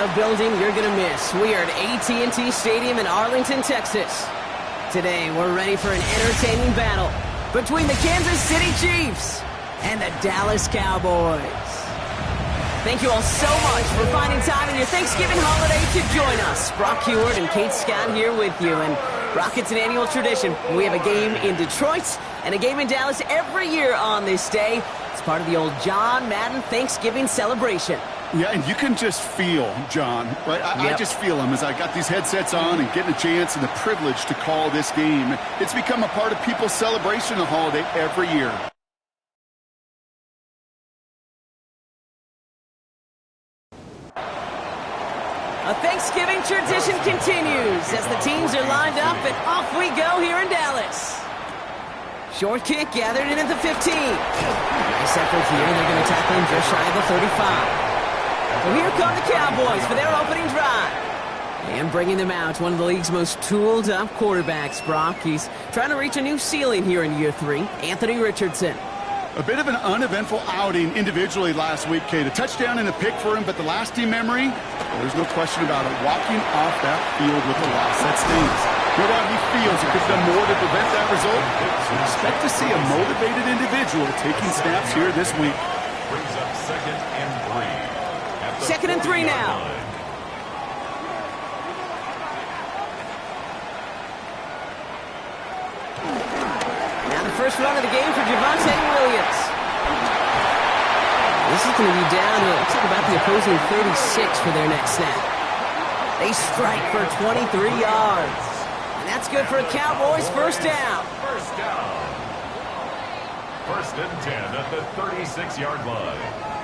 a building you're going to miss. We are at AT&T Stadium in Arlington, Texas. Today, we're ready for an entertaining battle between the Kansas City Chiefs and the Dallas Cowboys. Thank you all so much for finding time in your Thanksgiving holiday to join us. Brock Huard and Kate Scott here with you. And Brock, it's an annual tradition. We have a game in Detroit and a game in Dallas every year on this day. It's part of the old John Madden Thanksgiving celebration. Yeah, and you can just feel John, right? I just feel him as I got these headsets on and getting a chance and the privilege to call this game. It's become a part of people's celebration of the holiday every year. A Thanksgiving tradition continues as the teams are lined up and off we go here in Dallas. Short kick gathered in at the 15. Nice effort here. They're going to tackle him just shy of the 35. So here come the Cowboys for their opening drive. And bringing them out, one of the league's most tooled-up quarterbacks, Brock. He's trying to reach a new ceiling here in year 3. Anthony Richardson. A bit of an uneventful outing individually last week, Kate. A touchdown and a pick for him, but the lasting memory, well, there's no question about it. Walking off that field with a loss, that stings. You know what? He feels he could have done more to prevent that result. So expect to see a motivated individual taking snaps here this week. Brings up 2nd and 3. 2nd and 3 now. Now the first run of the game for Javonte Williams. This is going to be down to, looks like about the opposing 36 for their next snap. They strike for 23 yards. And that's good for a Cowboys first down. First down. 1st and 10 at the 36-yard line.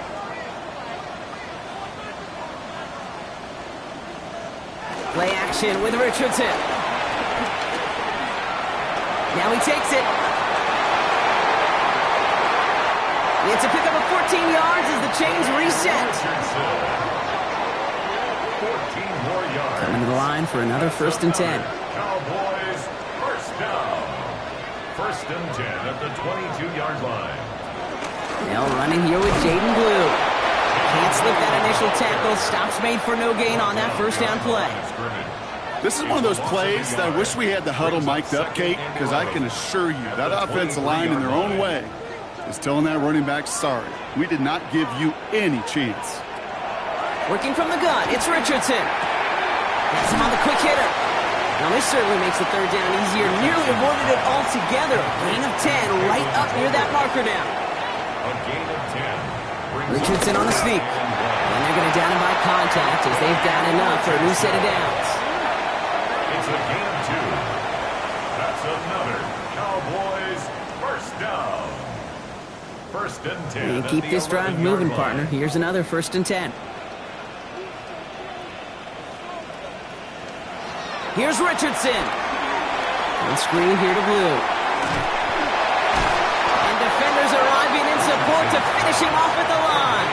Play action with Richardson. Now he takes it. It's a pickup of 14 yards as the chains reset. 14 more yards. Coming to the line for another 1st and 10. Cowboys first down. 1st and 10 at the 22-yard line. Now running here with Jaden Blue. Can't slip that initial tackle. Stops made for no gain on that first down play. This is one of those plays that I wish we had the huddle mic'd up, Kate, because I can assure you that offensive line in their own way is telling that running back, sorry, we did not give you any chance. Working from the gun, it's Richardson. That's him on the quick hitter. Now this certainly makes the 3rd down easier. Nearly avoided it altogether. Gain of 10 right up near that marker now. A gain of 10. Richardson on the sneak. And they're going to down him by contact as they've got enough for a new set of downs. It's a gain of 2. That's another Cowboys first down. 1st and 10. And keep this drive moving, partner. Here's another 1st and 10. Here's Richardson. On screen here to Blue. And defenders arriving in support to finish him off at the line.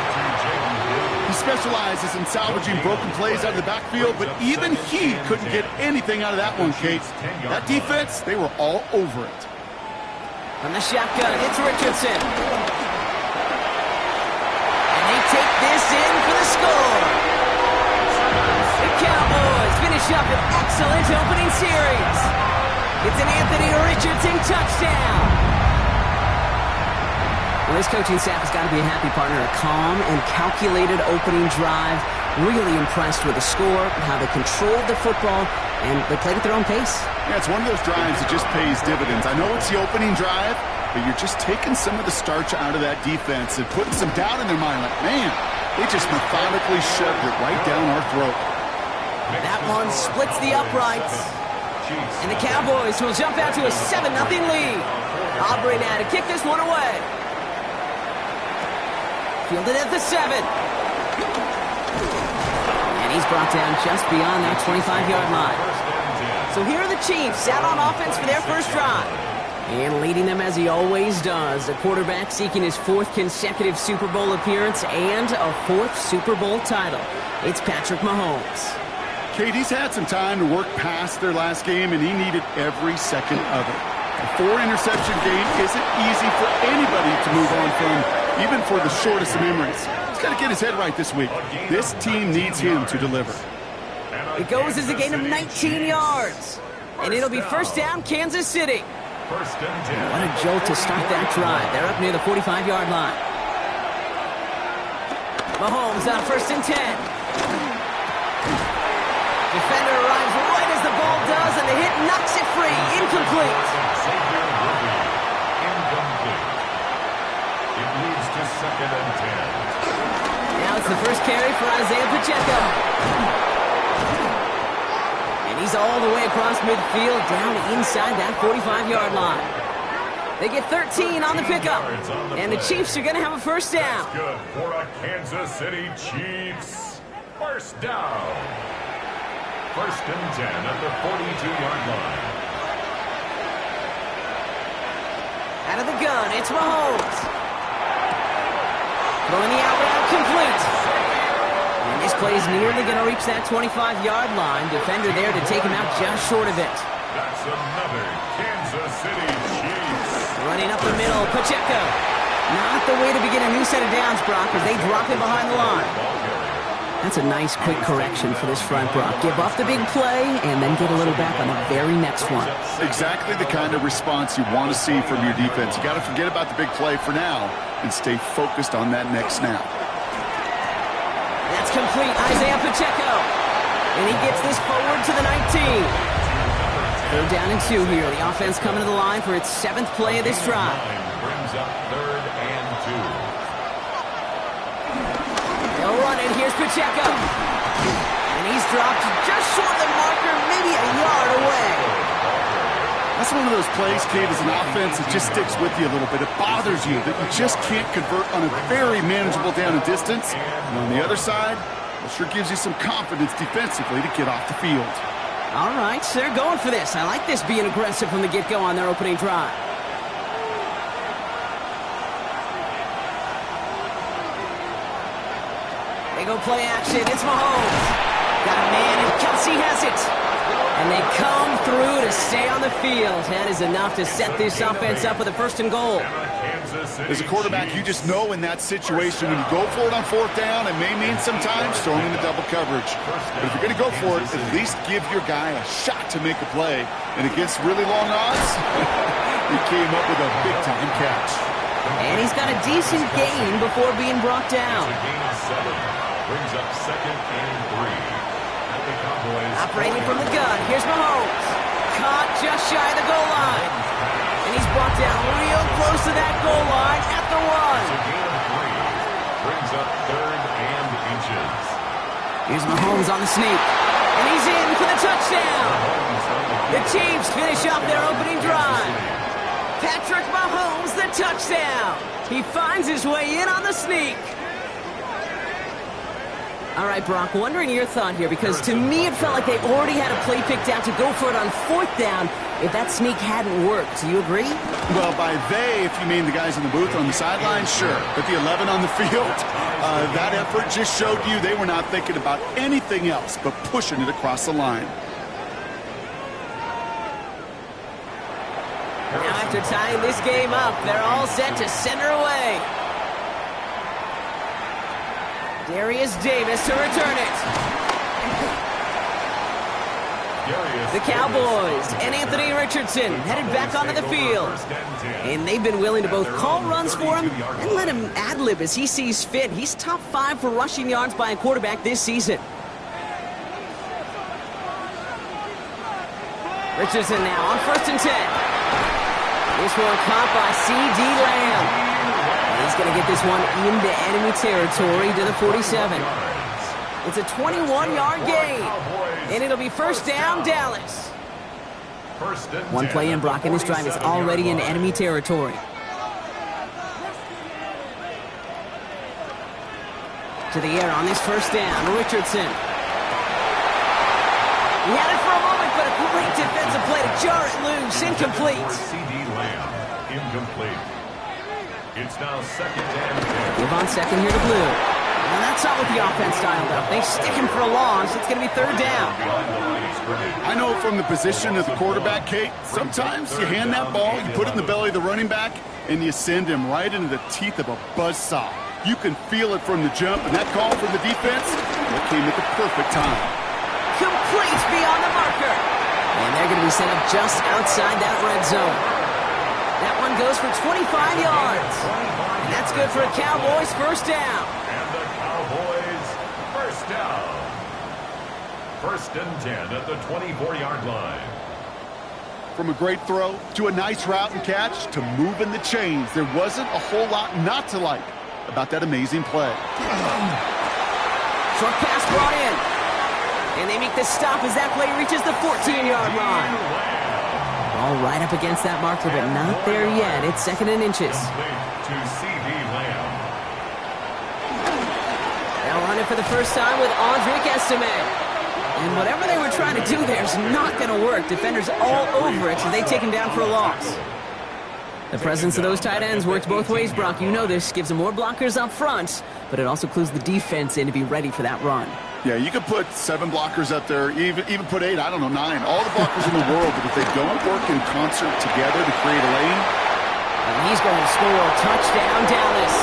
He specializes in salvaging broken plays out of the backfield, but even he couldn't get anything out of that one, Kate. That defense, they were all over it. From the shotgun, it's Richardson. And they take this in for the score. The Cowboys finish up an excellent opening series. It's an Anthony Richardson touchdown. Well, this coaching staff has got to be a happy partner. A calm and calculated opening drive. Really impressed with the score, how they controlled the football, and they played at their own pace. Yeah, it's one of those drives that just pays dividends. I know it's the opening drive, but you're just taking some of the starch out of that defense and putting some doubt in their mind. Like, man, they just methodically shoved it right down our throat. That one splits the uprights. And the Cowboys will jump out to a 7-0 lead. Aubrey now to kick this one away. Fielded at the 7. And he's brought down just beyond that 25-yard line. So here are the Chiefs out on offense for their first drive. And leading them as he always does, a quarterback seeking his 4th consecutive Super Bowl appearance and a 4th Super Bowl title. It's Patrick Mahomes. Kate, he's had some time to work past their last game, and he needed every second of it. A 4-interception game isn't easy for anybody to move on from. even for the shortest of memories. He's got to get his head right this week. This team needs him to deliver. It goes as a gain of 19 yards. And it'll be first down, Kansas City. First and 10. What a jolt to start that drive. They're up near the 45-yard line. Mahomes on first and 10. Defender arrives right as the ball does, and the hit knocks it free. Incomplete. Xavier Worthy. Incomplete. It leads to second and 10. Now it's the first carry for Isaiah Pacheco. And he's all the way across midfield, down inside that 45-yard line. They get 13 on the pickup, and the Chiefs are going to have a first down. That's good for a Kansas City Chiefs. First down. First and 10 at the 42-yard line. Out of the gun, it's Mahomes. Throwing the out route complete. And this play is nearly going to reach that 25-yard line. Defender there to take him out just short of it. That's another Kansas City Chiefs. Running up the middle, Pacheco. Not the way to begin a new set of downs, Brock, as they drop him behind the line. That's a nice, quick correction for this front, Brock. Give up the big play and then get a little back on the very next one. Exactly the kind of response you want to see from your defense. You got to forget about the big play for now and stay focused on that next snap. That's complete, Isaiah Pacheco. And he gets this forward to the 19. They're down and 2 here. The offense coming to the line for its 7th play of this drive. Brings up third and 2. They'll run it. Here's Pacheco. And he's dropped just short of the marker, maybe a yard away. That's one of those plays, Kate, as an offense that just sticks with you a little bit. It bothers you that you just can't convert on a very manageable down and distance. And on the other side, it sure gives you some confidence defensively to get off the field. All right, so they're going for this. I like this being aggressive from the get-go on their opening drive. They go play action. It's Mahomes. Got a man, and Kelsey has it. And they come through to stay on the field. That is enough to set this offense up with a first and goal. As a quarterback, you just know in that situation when you go for it on fourth down, it may mean sometimes throwing into double coverage. But if you're going to go for it, at least give your guy a shot to make a play. And against really long odds, he came up with a big-time catch. And he's got a decent gain before being brought down. It's a gain of 7. Brings up second and 3. At the Cowboys. Operating from the gun, here's Mahomes. Caught just shy of the goal line. And he's brought down real close to that goal line at the 1. It's a gain of 3. Brings up third and inches. Here's Mahomes on the sneak. And he's in for the touchdown. The Chiefs finish off their opening drive. Patrick Mahomes, the touchdown. He finds his way in on the sneak. All right, Brock, wondering your thought here, because to me it felt like they already had a play picked out to go for it on fourth down if that sneak hadn't worked. Do you agree? Well, by they, if you mean the guys in the booth on the sideline, sure. But the 11 on the field, that effort just showed you they were not thinking about anything else but pushing it across the line. Now after tying this game up, they're all set to send her away. Darius Davis to return it. The Cowboys and Anthony Richardson headed back onto the field. And they've been willing to both call runs for him and let him ad-lib as he sees fit. He's top 5 for rushing yards by a quarterback this season. Richardson now on first and 10. This one caught by C.D. Lamb. He's going to get this one into enemy territory to the 47. It's a 21-yard gain, and it'll be first down, Dallas. One play in, Brock, and this drive is already in enemy territory. To the air on this first down, Richardson. He had it for a moment, but a great defensive play to jar it loose. Incomplete. C.D. Lamb, incomplete. It's now second and 10. Move on second here to Blue. And that's not what the offense dialed up. They stick him for a loss. It's going to be third down. I know from the position of the quarterback, Kate, sometimes you hand that ball, you put it in the belly of the running back, and you send him right into the teeth of a buzzsaw. You can feel it from the jump, and that call from the defense, that came at the perfect time. Complete beyond the marker. And they're going to be set up just outside that red zone. That one goes for 25 yards. And that's good for a Cowboys first down. And the Cowboys first down. First and 10 at the 24-yard line. From a great throw to a nice route and catch to moving the chains, there wasn't a whole lot not to like about that amazing play. Short pass brought in. And they make the stop as that play reaches the 14-yard line. All right up against that marker, but not there yet. It's second and inches. To C.D. Lamb. Now running for the first time with Audric Estime. And whatever they were trying to do there is not going to work. Defenders all over it, so they take him down for a loss. The presence of those tight ends works both ways, Brock. You know this. Gives them more blockers up front, but it also clues the defense in to be ready for that run. Yeah, you could put 7 blockers up there, even put 8, I don't know, 9. All the blockers in the world, but if they don't work in concert together to create a lane. And he's going to score. Touchdown, Dallas.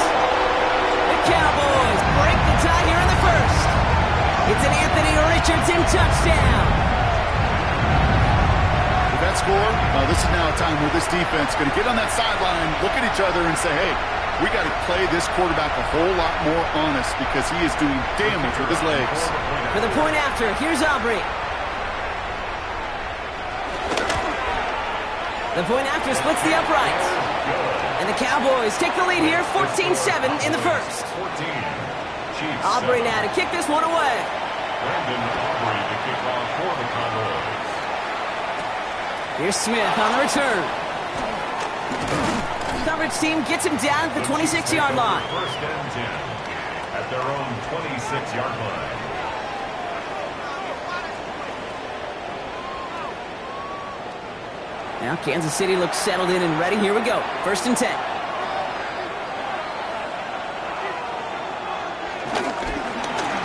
The Cowboys break the tie here in the first. It's an Anthony Richardson touchdown. With that score, this is now a time where this defense is going to get on that sideline, look at each other and say, hey, we got to play this quarterback a whole lot more honest because he is doing damage with his legs. For the point after, here's Aubrey. The point after splits the uprights. And the Cowboys take the lead here, 14-7 in the first. Aubrey now to kick this one away. Brandon Aubrey to kick off for the Cowboys. Here's Smith on the return. Coverage team gets him down at the 26-yard line. First and 10 at their own 26-yard line. Now Kansas City looks settled in and ready. Here we go. First and 10.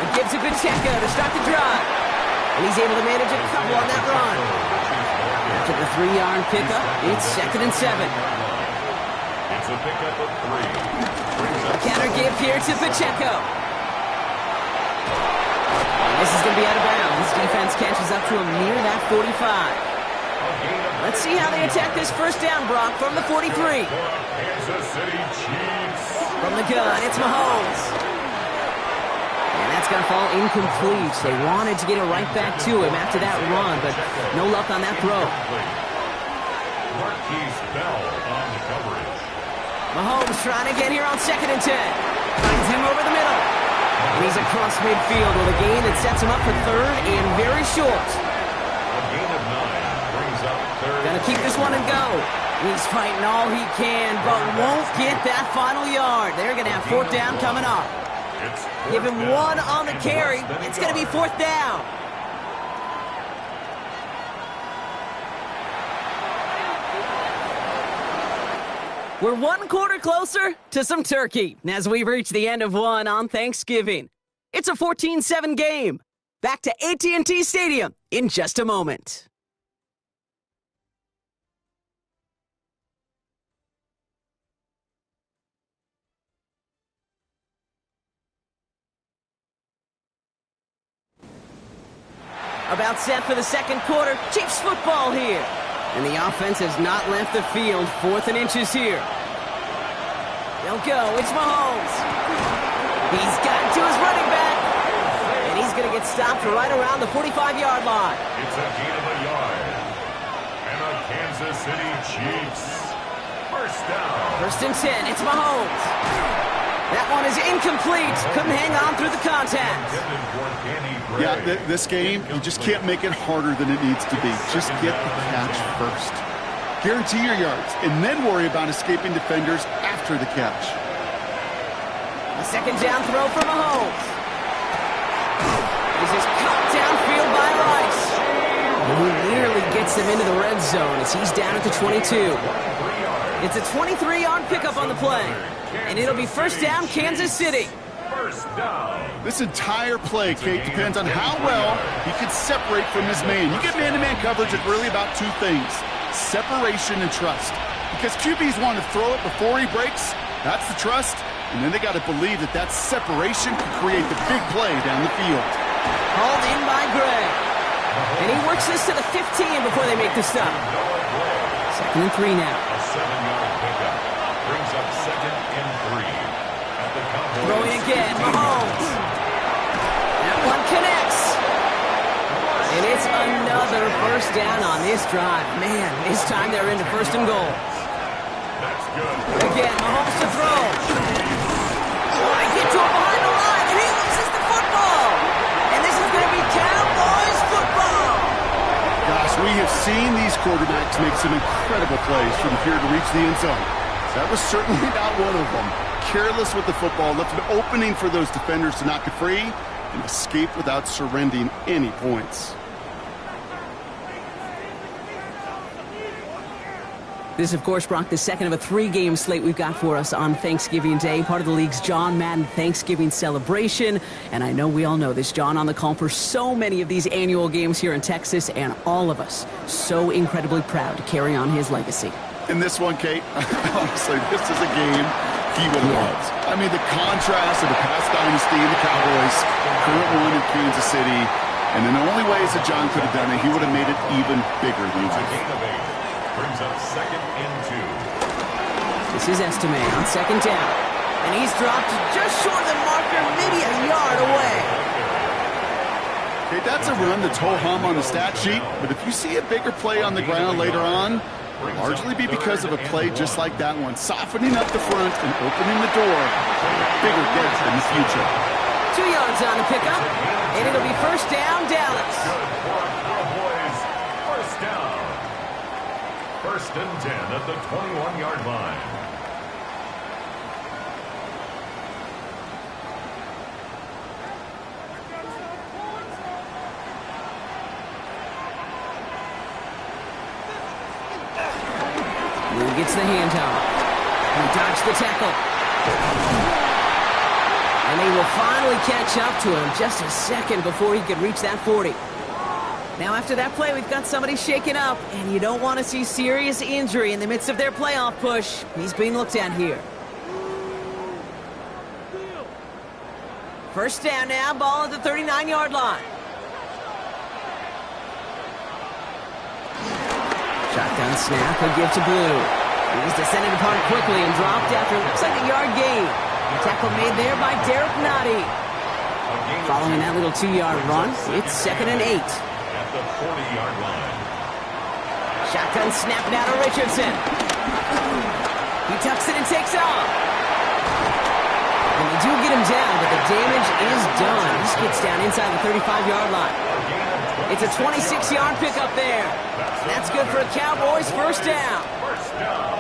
It gives a good Pacheco to start the drive. And he's able to manage a couple on that run. After the 3-yard pickup, it's second and 7. It's a pickup of 3. Counter give here to Pacheco. And this is going to be out of bounds. Defense catches up to him near that 45. Let's see how they attack this first down, Brock, from the 43. Kansas City Chiefs. From the gun, it's Mahomes. And that's going to fall incomplete. They wanted to get it right back to him after that run, but no luck on that throw. Marquise Bell on the coverage. Mahomes trying to get here on second and 10. Finds him over the middle. And he's across midfield with a gain that sets him up for third and very short. A gain of 9 brings up third. Gonna keep this one and go. He's fighting all he can, but won't get that final yard. They're gonna have fourth down coming up. Give him one on the carry. It's gonna be fourth down. We're one quarter closer to some turkey as we've reached the end of one on Thanksgiving. It's a 14-7 game. Back to AT&T Stadium in just a moment. About set for the second quarter. Chiefs football here. And the offense has not left the field. Fourth and inches here. They'll go. It's Mahomes. He's gotten to his running back. And he's going to get stopped right around the 45-yard line. It's a gain of a yard. And the Kansas City Chiefs. First down. First and 10. It's Mahomes. That one is incomplete. Couldn't hang on through the contact. Yeah, this game, you just can't make it harder than it needs to be. Just get the catch first. Guarantee your yards, and then worry about escaping defenders after the catch. A second down throw for Mahomes. This is caught downfield by Rice. And he nearly gets them into the red zone as he's down at the 22. It's a 23-yard pickup on the play. And it'll be first down, Kansas City. First down. This entire play, Kate, depends on how well he can separate from his man. You get man-to-man coverage, it's really about two things: separation and trust. Because QBs want to throw it before he breaks, that's the trust, and then they got to believe that that separation can create the big play down the field. Hauled in by Gray. And he works this to the 15 before they make the stop. 2nd and 3 now. A 7-yard pickup brings up 2nd and 3. At the Cowboys. Throwing again, Mahomes. That one connects. And it's another first down on this drive. Man, this time they're into 1st and goal. That's good. Again, Mahomes to throw. I get to him behind the line, and he loses the football. And this is going to be Cowboys football. Gosh, we have seen these quarterbacks make some incredible plays from here to reach the end zone. That was certainly not one of them. Careless with the football, left an opening for those defenders to knock it free and escape without surrendering any points. This, of course, Brock, the second of a 3-game slate we've got for us on Thanksgiving Day, part of the league's John Madden Thanksgiving celebration. And I know we all know this, John on the call for so many of these annual games here in Texas, and all of us so incredibly proud to carry on his legacy. In this one, Kate, honestly, this is a game he would have loved. I mean, the contrast of the past dynasty and the Cowboys, current one in Kansas City, and in the only ways that John could have done it, he would have made it even bigger than It's a life. gain of 8. Brings up 2nd and 2. This is Estime on 2nd down. And he's dropped just short of the marker, maybe a yard away. Okay, that's a run that's ho-hum on the stat sheet, but if you see a bigger play on the ground later on, it'll largely be because of a play just like that one, softening up the front and opening the door for a bigger get in the future. 2 yards on the pickup, and it'll be 1st down, Dallas. Good for a Cowboys. First down. 1st and 10 at the 21-yard line. Blue gets the handoff. He dodged the tackle. And they will finally catch up to him just a second before he could reach that 40. Now, after that play, we've got somebody shaken up, and you don't want to see serious injury in the midst of their playoff push. He's being looked at here. 1st down now, ball at the 39-yard line. Shotgun snap, he'll give to Blue. He was descended upon quickly and dropped after it looks like a yard gain. The tackle made there by Derek Nottie. Following that little 2-yard run, it's 2nd and 8. At the 40-yard line. Shotgun snap now to Richardson. He tucks it and takes off. And they do get him down, but the damage is done. He skids down inside the 35-yard line. It's a 26-yard pickup there. That's good for a Cowboys 1st down. First down.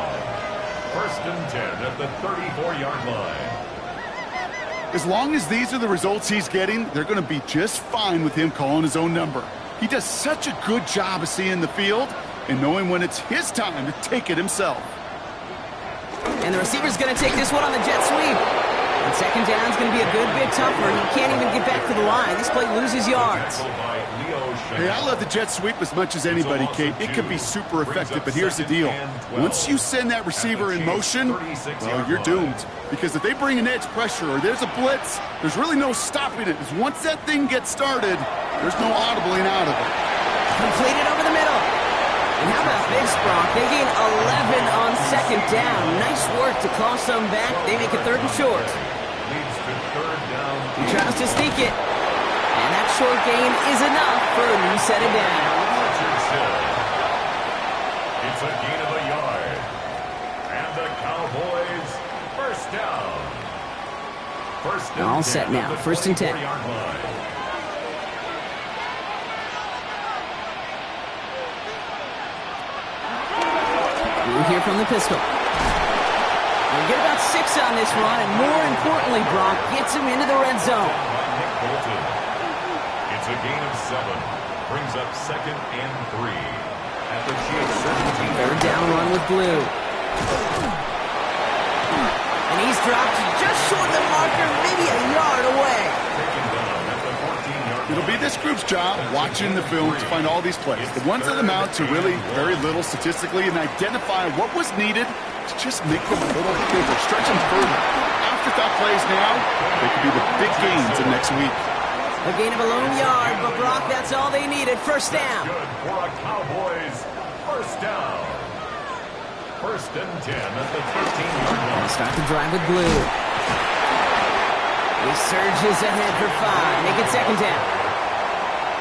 1st and 10 at the 34-yard line. As long as these are the results he's getting, they're going to be just fine with him calling his own number. He does such a good job of seeing the field and knowing when it's his time to take it himself. And the receiver's going to take this one on the jet sweep. And 2nd down's going to be a good bit tougher. He can't even get back to the line. This play loses yards. Hey, I love the jet sweep as much as anybody, Kate. It can be super effective, but here's the deal. Once you send that receiver in motion, well, you're doomed. Because if they bring an edge pressure or there's a blitz, there's really no stopping it. Because once that thing gets started, there's no audibling out of it. Completed over the middle. And how about this, Brock? They gain 11 on 2nd down. Nice work to claw some back. They make it 3rd and short. Leads to 3rd down. He tries to sneak it. And that short gain is enough for a new set of down. It's a gain of a yard. And the Cowboys, 1st down. 1st and All 10 set now. at the 1st and 10. 24-yard line. We'll hear from the pistol. They'll get about 6 on this run, and more importantly, Brock gets him into the red zone. Nick Bolton. It's a gain of 7. Brings up 2nd and 3. At the Chiefs' 17. 3rd down run with Blue. And he's dropped just short of the marker, maybe a yard away. It'll be this group's job watching the film to find all these plays. The ones that amount to really very little statistically and identify what was needed to just make them a little bigger, stretch them further. Afterthought plays now, they could be the big gains in next week. A gain of a lone yard, but Brock, that's all they needed. First down. Good for a Cowboys first down. First and 10 at the 13-yard line. Start the drive with Blue. He surges ahead for 5. Make it second down.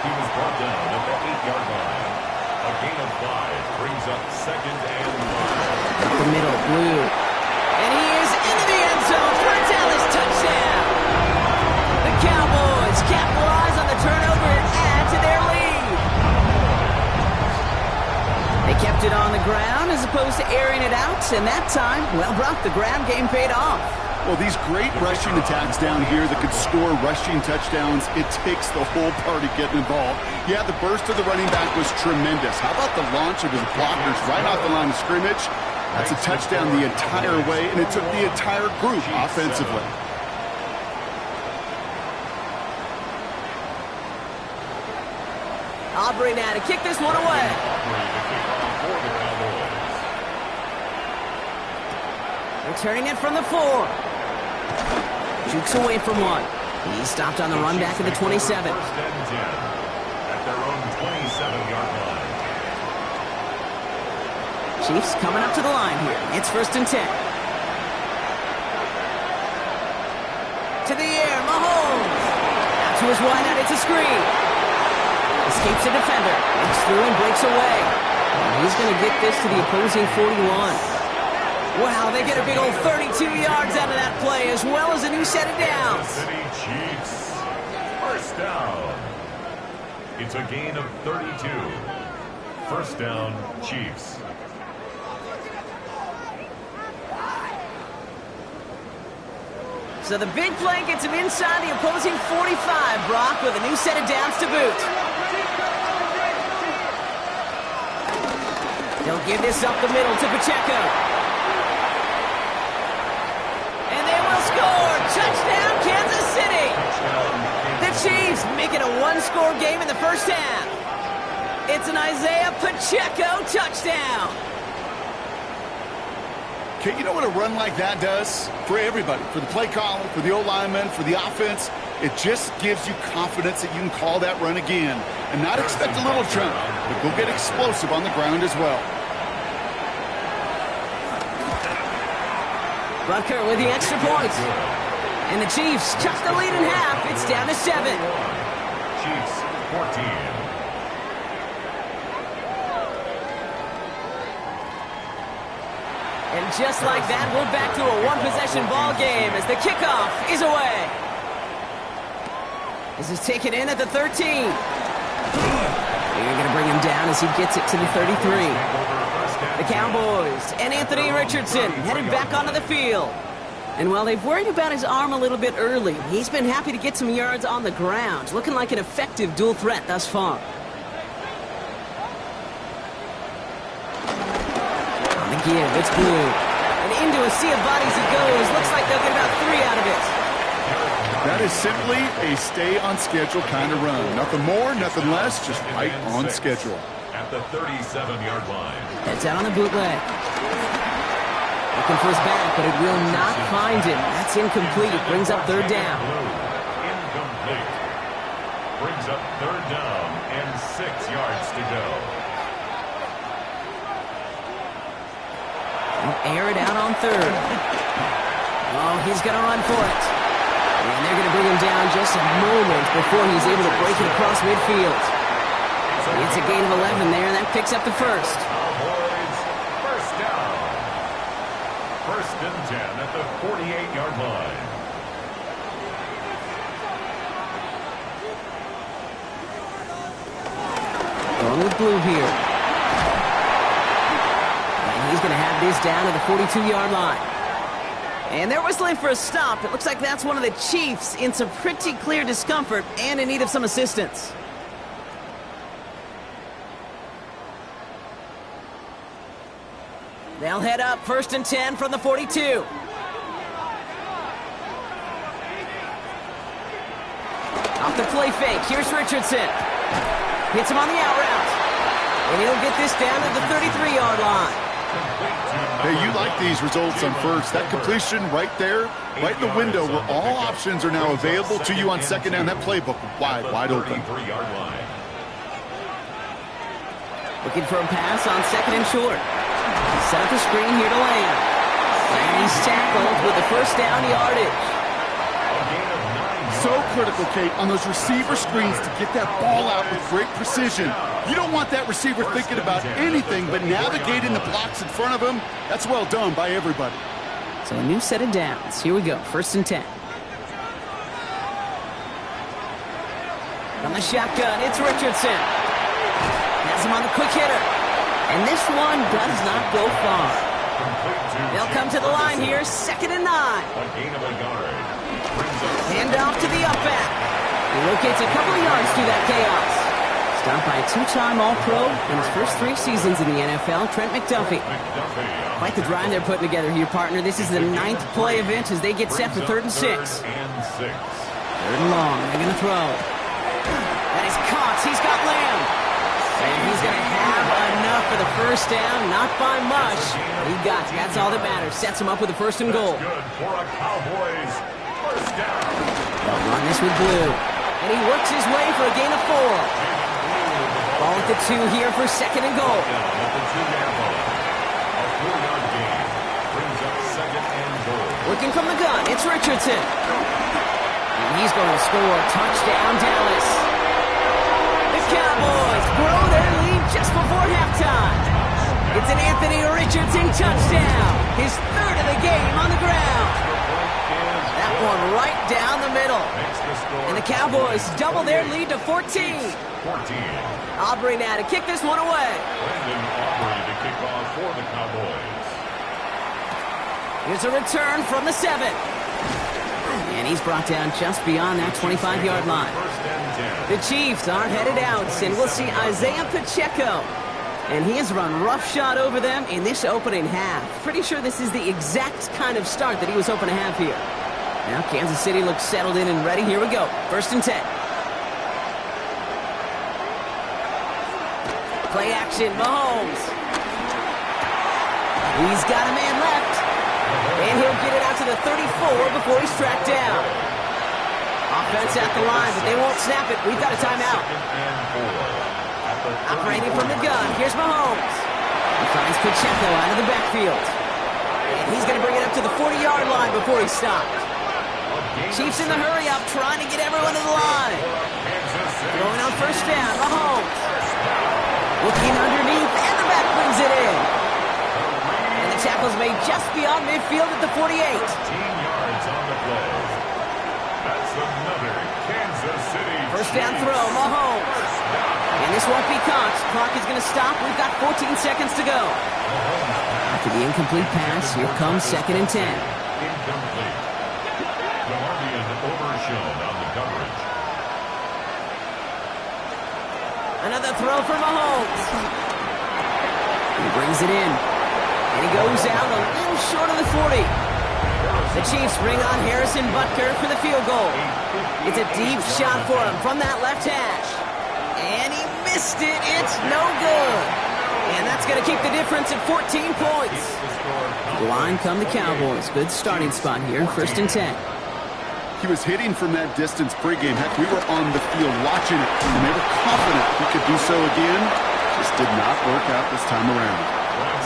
He was brought down at the 8-yard line. A gain of 5 brings up second and 1. Up the middle, Blue. And he is into the end zone for a Dallas touchdown. The Cowboys capitalize on the turnover and add to their lead. They kept it on the ground as opposed to airing it out, and that time, well, Brock, the ground game paid off. Well, these great rushing attacks down here that could score rushing touchdowns, it takes the whole party getting involved. Yeah, the burst of the running back was tremendous. How about the launch of his blockers right off the line of scrimmage? That's a touchdown the entire way, and it took the entire group offensively. Aubrey now to kick this one away. Returning it from the 4. Jukes away from 1. He stopped on the run back at the 27. First and 10 at their own 27-yard line. Chiefs coming up to the line here. It's first and 10. To the air, Mahomes. Out to his wideout, it's a screen. Escapes a defender. Breaks through and breaks away. And he's going to get this to the opposing 41. Wow, they get a big old 32 yards out of that play, as well as a new set of downs. City Chiefs, first down. It's a gain of 32. First down, Chiefs. So the big play gets him inside the opposing 45, Brock, with a new set of downs to boot. He'll give this up the middle to Pacheco. Score! Touchdown, Kansas City! The Chiefs make it a one-score game in the first half. It's an Isaiah Pacheco touchdown. Okay, you know what a run like that does? For everybody, for the play caller, for the O-lineman, for the offense, it just gives you confidence that you can call that run again and not expect a little jump, but go get explosive on the ground as well. Butker with the extra point. And the Chiefs cut the lead in half. It's down to 7. Chiefs 14. And just like that, we're back to a one-possession ball game as the kickoff is away. This is taken in at the 13. You're going to bring him down as he gets it to the 33. The Cowboys and Anthony Richardson headed back onto the field. And while they've worried about his arm a little bit early, he's been happy to get some yards on the ground, looking like an effective dual threat thus far. On the give, it's Blue. And into a sea of bodies he goes. Looks like they'll get about 3 out of it. That is simply a stay-on-schedule kind of run. Nothing more, nothing less, just right on schedule. At the 37-yard line. Heads out on the bootleg. Looking for his back, but it will not find him. That's incomplete. Brings up third down. Incomplete. Brings up third down and 6 yards to go. They'll air it out on third. Oh, he's going to run for it. And they're going to bring him down just a moment before he's able to break it across midfield. It's a gain of 11 there, and that picks up the first. Cowboys, first down. First and 10 at the 48-yard line. Going with Blue here. And he's going to have this down at the 42-yard line. And they're whistling for a stop. It looks like that's one of the Chiefs in some pretty clear discomfort and in need of some assistance. They'll head up first and 10 from the 42. Off the play fake, here's Richardson. Hits him on the out route. And he'll get this down to the 33-yard line. Hey, you like these results on first. That completion right there, right in the window where all options are now available to you on second down. That playbook wide open. Looking for a pass on second and short. Set up the screen here to Lamb. And he's tackled with the first down yardage. So critical, Kate, on those receiver screens to get that ball out with great precision. You don't want that receiver thinking about anything but navigating the blocks in front of him. That's well done by everybody. So a new set of downs. Here we go, 1st and 10. From the shotgun, it's Richardson. Has him on the quick hitter. And this one does not go far. They'll come to the line here, 2nd and 9. Hand off to the up back. He locates a couple of yards through that chaos. Stopped by a 2-time All-Pro in his first 3 seasons in the NFL, Trent McDuffie. Quite the drive they're putting together here, partner. This is the 9th play event as they get set for 3rd and 6. 3rd and long. They're going to throw. That is Cox. He's got Lamb. And he's going to have enough for the first down. Not by much. He got it. That's all that matters. Sets him up with a 1st and goal. Good for a Cowboys first down. They'll run this with Blue. And he works his way for a gain of 4. Ball at the 2 here for 2nd and goal. Looking from the gun, it's Richardson. And he's going to score. Touchdown, Dallas. The Cowboys grow their lead just before halftime. It's an Anthony Richardson touchdown. His 3rd of the game on the ground. That one right down the middle. And the Cowboys double their lead to 14. Aubrey now to kick this one away. Brandon Aubrey to kick off for the Cowboys. Here's a return from the 7. And he's brought down just beyond that 25-yard line. The Chiefs are headed out, and we'll see Isaiah Pacheco. And he has run roughshod over them in this opening half. Pretty sure this is the exact kind of start that he was hoping to have here. Now Kansas City looks settled in and ready. Here we go. 1st and 10. Play action, Mahomes. He's got a man left. And he'll get it out to the 34 before he's tracked down. Offense at the line, but they won't snap it. We've got a timeout. Operating from the gun, here's Mahomes. He finds Pacheco out of the backfield. And he's going to bring it up to the 40-yard line before he's stopped. Chiefs in the hurry-up, trying to get everyone to the line. Going on 1st down, Mahomes. Looking underneath, and the back brings it in. And the tackle's made just beyond midfield at the 48. 13 yards on the play. That's another Kansas City. 1st down throw, Mahomes. And this won't be caught. Clock is going to stop. We've got 14 seconds to go. After the incomplete pass, here comes 2nd and 10. Incomplete. Guardian overshown on the coverage. Another throw for Mahomes. He brings it in. And he goes out a little short of the 40. The Chiefs bring on Harrison Butker for the field goal. It's a deep shot for him from that left hash. And he missed it. It's no good. And that's going to keep the difference at 14 points. The line come the Cowboys. Good starting spot here, 1st and 10. He was hitting from that distance pregame. Heck, we were on the field watching it, and they were confident he could do so again. Just did not work out this time around.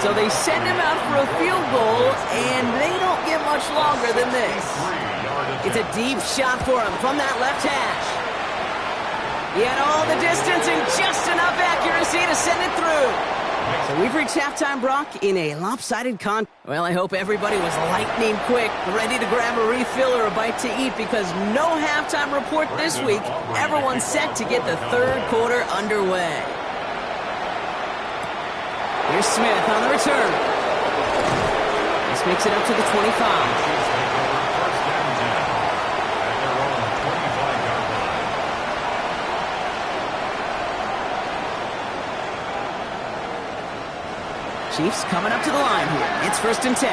So they send him out for a field goal, and they don't get much longer than this. It's a deep shot for him from that left hash. He had all the distance and just enough accuracy to send it through. So we've reached halftime, Brock, in a lopsided con. Well, I hope everybody was lightning quick, ready to grab a refill or a bite to eat, because no halftime report this week. Everyone's set to get the 3rd quarter underway. Here's Smith on the return. This makes it up to the 25. Chiefs coming up to the line here. It's 1st and 10.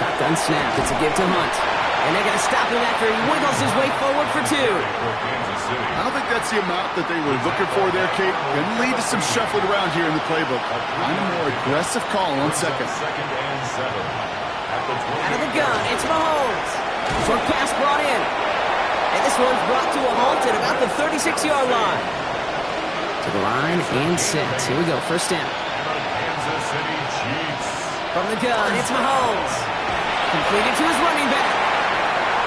Shotgun snap. It's a give to Hunt. And they're going to stop him after he wiggles his way forward for 2. I don't think that's the amount that they were looking for there, Kate. Going to lead to some shuffling around here in the playbook. Find a more aggressive call on second. Second and 7. Out of the gun, it's Mahomes. Short pass brought in. And this one's brought to a halt at about the 36-yard line. To the line and set. Here we go, first down. Kansas City Chiefs. From the gun, it's Mahomes. Completed to his running back.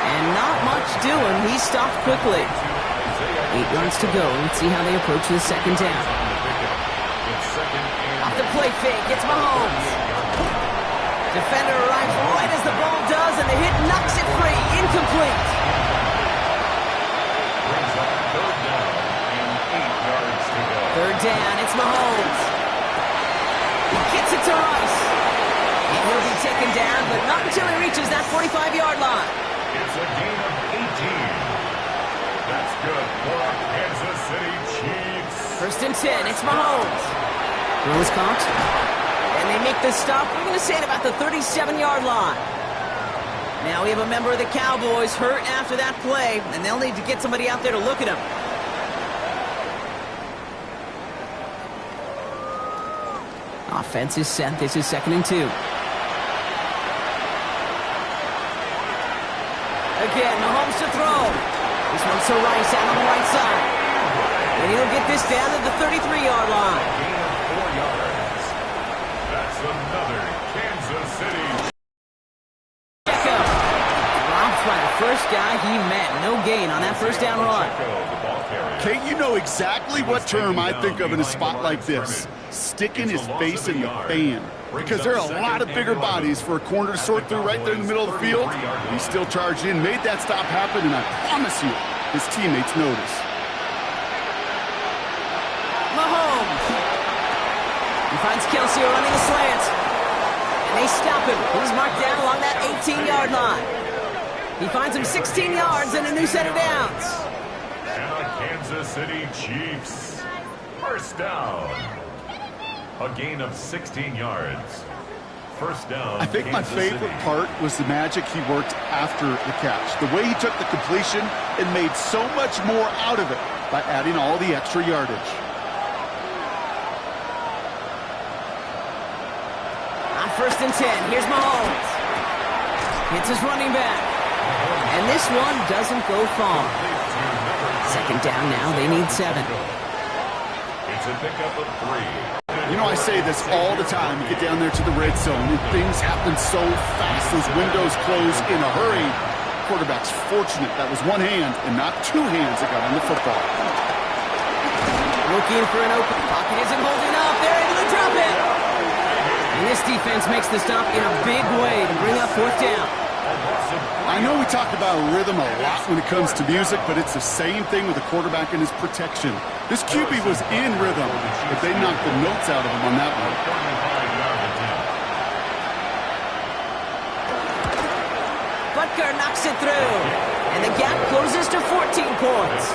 And not much doing. He stopped quickly. 8 yards to go. Let's see how they approach the second down. Off the play fake, it's Mahomes. Defender arrives right as the ball does, and the hit knocks it free. Incomplete. Brings up third down and 8 yards to go. Third down, it's Mahomes. He gets it to Rice. And he'll be taken down, but not until he reaches that 45-yard line. It's a gain of 18. That's good for our Kansas City Chiefs. First and 10, it's Mahomes. Throw is caught. And they make the stop. We're going to say at about the 37-yard line. Now we have a member of the Cowboys hurt after that play, and they'll need to get somebody out there to look at him. Offense is set. This is second and 2. Again, Mahomes to throw. This one's to Rice out on the right side. And he'll get this down to the 33-yard line. Gain of 4 yards. That's another Kansas City. Checo. Dropped by the first guy he met. No gain on that first down run. Kate, you know exactly what term I think of in a spot like this. Sticking his face in the fan. Because there are a lot of bigger bodies for a corner to sort through right there in the middle of the field. He still charged in, made that stop happen, and I promise you, his teammates notice. Mahomes. He finds Kelsey running a slant. And they stop him. He's marked down along that 18-yard line. He finds him 16 yards and a new set of downs. And the Kansas City Chiefs. First down. A gain of 16 yards. First down. I think my favorite part was the magic he worked after the catch. The way he took the completion and made so much more out of it by adding all the extra yardage. On first and 10, here's Mahomes. Hits his running back. And this one doesn't go far. Second down now, they need 7. It's a pickup of 3. You know, I say this all the time. You get down there to the red zone, and things happen so fast. Those windows close in a hurry. Quarterback's fortunate that was one hand and not 2 hands that got on the football. Looking for an open pocket. Isn't holding up. They're able to drop it. And this defense makes the stop in a big way to bring up fourth down. I know we talk about rhythm a lot when it comes to music, but it's the same thing with the quarterback and his protection. This QB was in rhythm, but they knocked the notes out of him on that one. Butker knocks it through. And the gap closes to 14 points.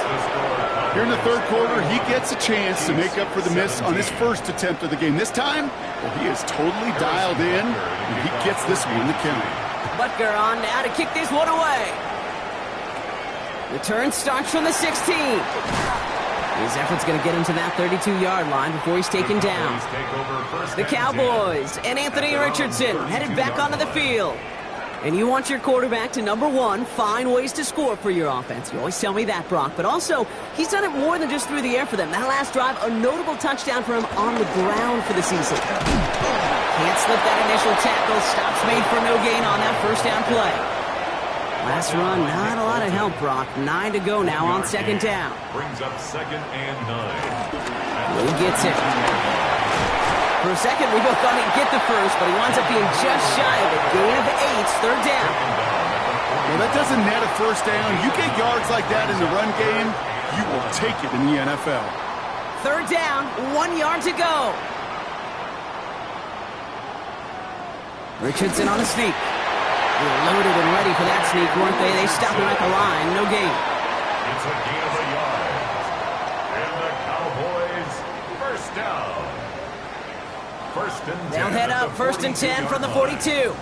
Here in the third quarter, he gets a chance to make up for the miss on his first attempt of the game. This time, well, he is totally dialed in, and he gets this one to count. Butker on now to kick this one away. Return starts from the 16. His effort's going to get him to that 32-yard line before he's taken down. The Cowboys and Anthony Richardson headed back onto the field. And you want your quarterback to, number one, find ways to score for your offense. You always tell me that, Brock. But also, he's done it more than just through the air for them. That last drive, a notable touchdown for him on the ground for the season. Can't slip that initial tackle. Stops made for no gain on that first down play. Last run, not a lot of help, Brock. 9 to go now on second down. Brings up second and 9. He gets it. For a second, we both thought he'd get the first, but he winds up being just shy of it. Gain of 8, third down. Well, that doesn't net a first down. You get yards like that in the run game, you will take it in the NFL. Third down, 1 yard to go. Richardson on a sneak. They were loaded and ready for that sneak, weren't they? They stopped him at the line. No gain. It's a gain of a yard. And the Cowboys, first down. First and 10. They'll head up, first and 10 from the 42.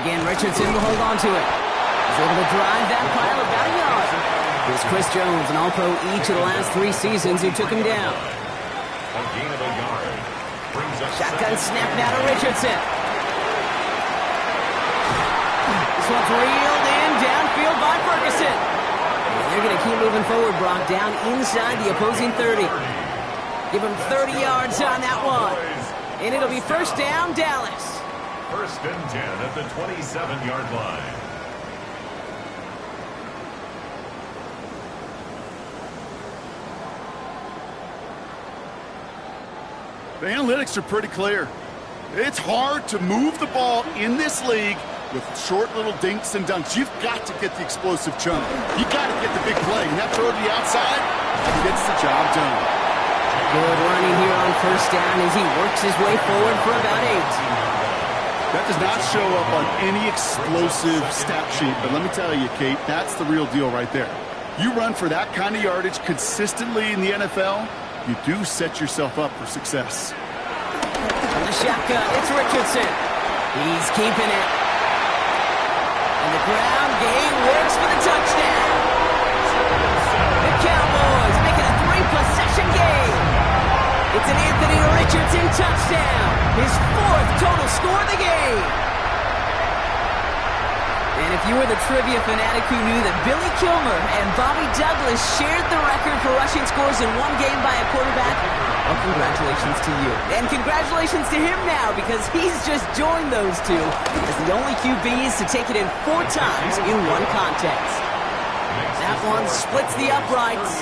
Again, Richardson will hold on to it. He's able to drive that pile about a yard. Here's Chris Jones, an All-Pro each of the last 3 seasons, who took him down. A gain of a yard. Brings up Shotgun snap now to Richardson. This one's reeled in downfield by Ferguson. And they're going to keep moving forward, Brock, down inside the opposing 30. Give him 30 yards on that one. And it'll be first down, Dallas. First and 10 at the 27-yard line. The analytics are pretty clear. It's hard to move the ball in this league with short little dinks and dunks. You've got to get the explosive chunk. You've got to get the big play. And that throw to the outside gets the job done. Good running here on first down as he works his way forward for about 8. That does not show up on any explosive stat sheet. But let me tell you, Kate, that's the real deal right there. You run for that kind of yardage consistently in the NFL, you do set yourself up for success. From the shotgun, it's Richardson. He's keeping it. And the ground game works for the touchdown. The Cowboys making a 3-possession game. It's an Anthony Richardson touchdown. His 4th total score of the game. And if you were the trivia fanatic who knew that Billy Kilmer and Bobby Douglas shared the record for rushing scores in one game by a quarterback, well, congratulations to you. And congratulations to him now, because he's just joined those two as the only QBs to take it in 4 times in one contest. That one splits the uprights.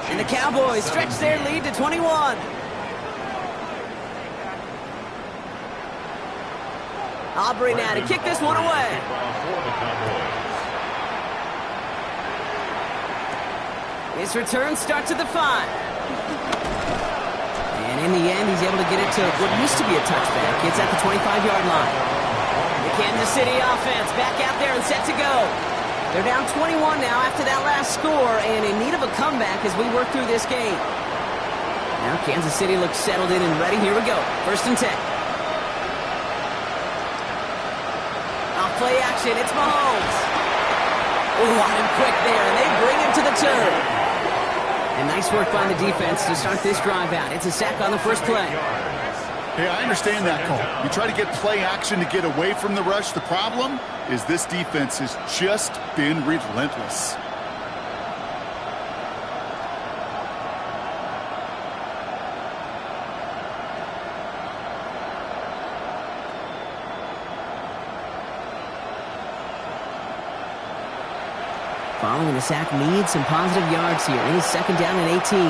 And the Cowboys stretch their lead to 21. Aubrey now to kick this one away. His return starts at the 5. And in the end, he's able to get it to what used to be a touchback. It's at the 25-yard line. The Kansas City offense back out there and set to go. They're down 21 now after that last score and in need of a comeback as we work through this game. Now Kansas City looks settled in and ready. Here we go. First and 10. Off play action. It's Mahomes. Oh, on him quick there, and they bring him to the turn. And nice work by the defense to start this drive out. It's a sack on the first play. Hey, I understand that call. You try to get play action to get away from the rush. The problem is this defense has just been relentless. Following the sack needs some positive yards here. It is second down and 18.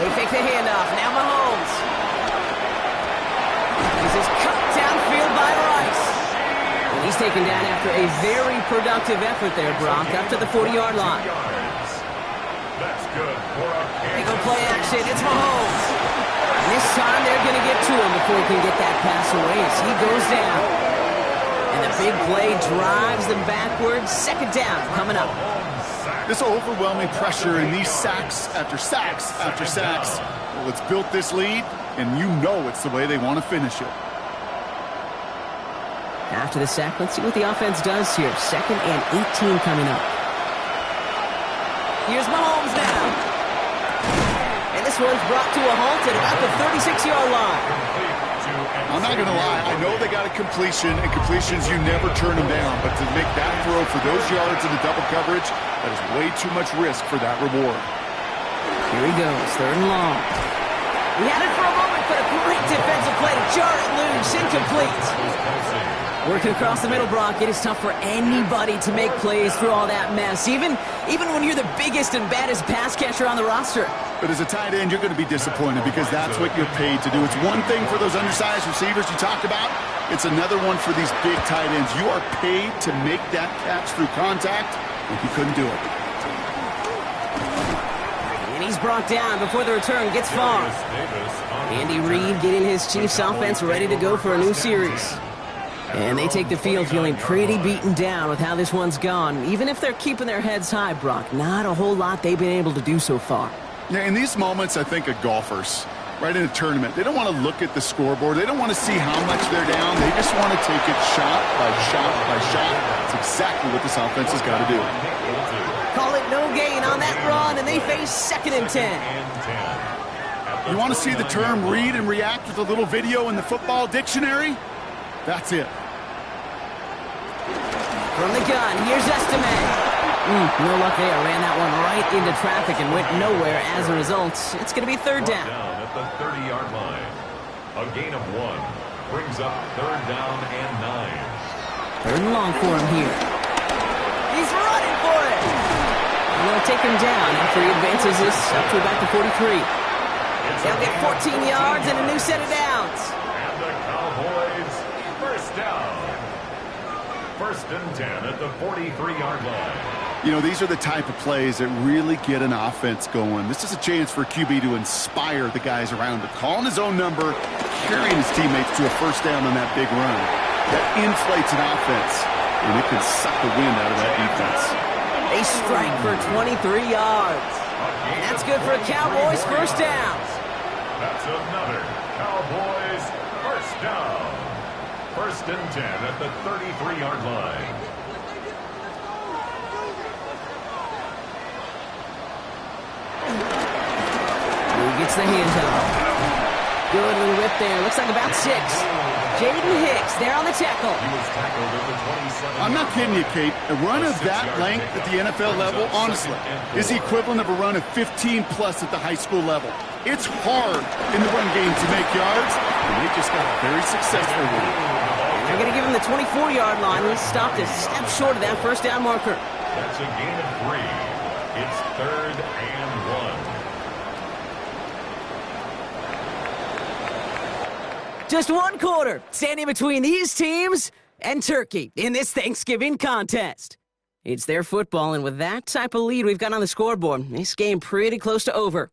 They fake the handoff. Now Mahomes. This is cut downfield by Rice. And he's taken down after a very productive effort there, Brock, up to the 40-yard line. That's good for a They go play action. It's Mahomes. And this time they're going to get to him before he can get that pass away as he goes down. And the big play drives them backwards. Second down coming up. This overwhelming pressure and these sacks after sacks after sacks. Well, it's built this lead, and you know it's the way they want to finish it. After the sack, let's see what the offense does here. Second and 18 coming up. Here's Mahomes now. And this one's brought to a halt at about the 36-yard line. I'm not going to lie. I know they got a completion, and completions, you never turn them down. But to make that throw for those yards in the double coverage, that is way too much risk for that reward. Here he goes, third and long. We had it for a moment, but a great defensive play to jar it loose, incomplete. Working across the middle, Brock, it is tough for anybody to make plays through all that mess, even when you're the biggest and baddest pass catcher on the roster. But as a tight end, you're going to be disappointed because that's what you're paid to do. It's one thing for those undersized receivers you talked about. It's another one for these big tight ends. You are paid to make that catch through contact, and he couldn't do it. And he's brought down before the return gets far. Andy Reid getting his Chiefs offense ready to go for a new series. And they take the field feeling pretty beaten down with how this one's gone. Even if they're keeping their heads high, Brock, not a whole lot they've been able to do so far. Yeah, in these moments, I think of golfers. right in a tournament. They don't want to look at the scoreboard. They don't want to see how much they're down. They just want to take it shot by shot by shot. That's exactly what this offense has got to do. Call it no gain on that run, and they face 2nd and 10. You want to see the term read and react with a little video in the football dictionary? That's it. From the gun, here's Estime. No luck there. Ran that one right into traffic and went nowhere as a result. It's going to be 3rd down. Down at the 30-yard line. A gain of 1 brings up 3rd down and 9. 3rd and long for him here. He's running for it. And they'll take him down after he advances this up to about the 43. They'll get 14 yards and a new set of downs. And the Cowboys, 1st down. 1st and 10 at the 43-yard line. You know, these are the type of plays that really get an offense going. This is a chance for QB to inspire the guys around him. Calling his own number, carrying his teammates to a 1st down on that big run. That inflates an offense, and it can suck the wind out of that defense. They strike for 23 yards. And that's good for a Cowboys 1st down. That's another Cowboys 1st down. 1st and 10 at the 33-yard line. Who gets the handoff? Good little whip there. Looks like about 6. Jaden Hicks there on the tackle. He was tackled at the 27. I'm not kidding you, Kate. A run of that length at the NFL level, honestly, is the equivalent of a run of 15-plus at the high school level. It's hard in the run game to make yards, and they just got very successful with it. They're going to give him the 24-yard line. He stopped a step short of that 1st down marker. That's a gain of 3. It's 3rd and 1. Just 1 quarter standing between these teams and Turkey in this Thanksgiving contest. It's their football, and with that type of lead we've got on the scoreboard, this game pretty close to over.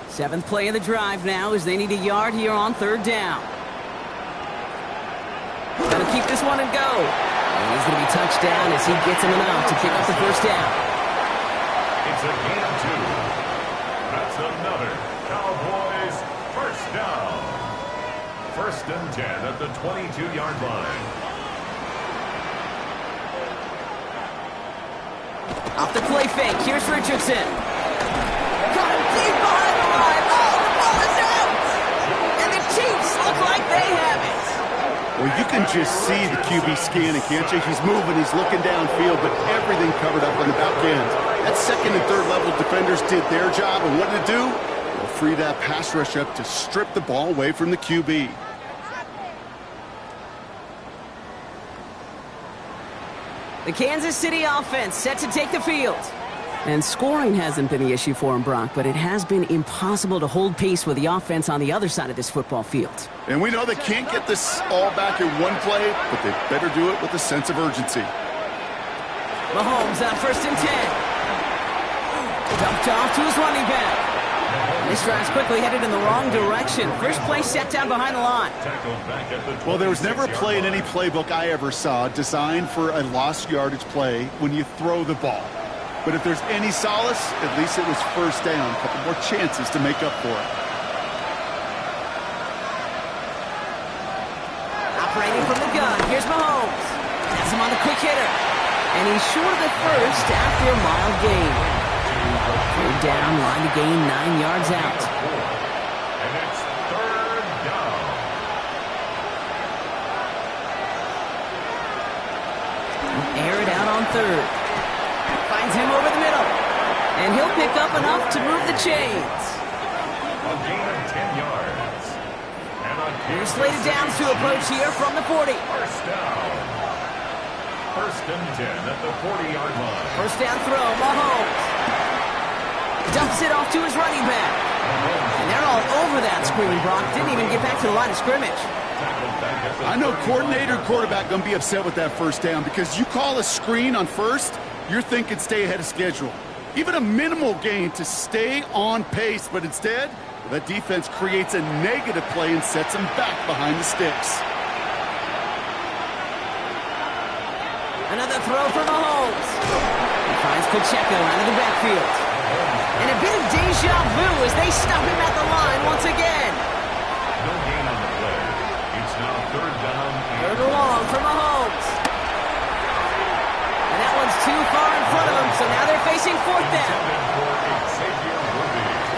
Seventh play of the drive now as they need a yard here on 3rd down. Got to keep this one and go. And he's going to be touched down as he gets him enough to pick up the 1st down. It's a gain of 2. That's another Cowboys 1st down. 1st and 10 at the 22-yard line. Off the play fake, here's Richardson. Got him deep behind the line. Oh, the ball is out! And the Chiefs look like they have it. Well, you can just see the QB scanning, can't you? He's moving, he's looking downfield, but everything covered up on the back end. That 2nd and 3rd level defenders did their job, and what did it do? It'll free that pass rush up to strip the ball away from the QB. The Kansas City offense set to take the field. And scoring hasn't been the issue for him, Brock, but it has been impossible to hold pace with the offense on the other side of this football field. And we know they can't get this all back in one play, but they better do it with a sense of urgency. Mahomes on 1st and 10. Dumped off to his running back. This drive's quickly headed in the wrong direction. First play set down behind the line. Well, there was never a play in any playbook I ever saw designed for a lost yardage play when you throw the ball. But if there's any solace, at least it was 1st down. A couple more chances to make up for it. Operating from the gun, here's Mahomes. Has him on the quick hitter. And he's short of the 1st after a mild gain. 3rd down, line to gain 9 yards out. And it's 3rd down. Air it out on 3rd. Finds him over the middle. And he'll pick up enough to move the chains. A gain of 10 yards. And a Here's slated downs to approach here from the 40. 1st down. 1st and 10 at the 40-yard line. 1st down throw, Mahomes. Dumps it off to his running back. And they're all over that screen, Brock. Didn't even get back to the line of scrimmage. I know coordinator and quarterback going to be upset with that 1st down because you call a screen on 1st, you're thinking stay ahead of schedule. Even a minimal gain to stay on pace, but instead, that defense creates a negative play and sets them back behind the sticks. Another throw for Mahomes. He finds Pacheco out of the backfield. And a bit of deja vu as they stop him at the line once again. No gain on the play. It's now third down. Third and long for Mahomes. And that one's too far in front of him, so now they're facing fourth down.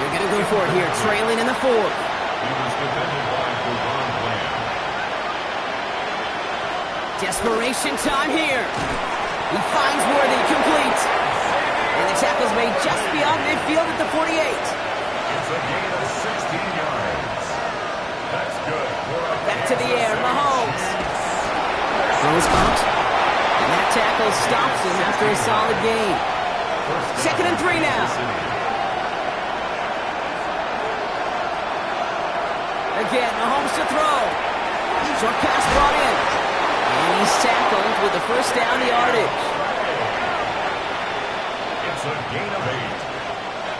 They're going to go for it here, trailing in the fourth. He was defended by Ron Bland. Desperation time here. He finds Worthy complete. And the tackle's made just beyond midfield at the 48. It's a gain of 16 yards. That's good. Back to the air, Mahomes. Throws bumped. And that tackle stops him after a solid gain. Second and 3 now. Again, Mahomes to throw. Short pass brought in. And he's tackled with the first down yardage. It's a gain of 8.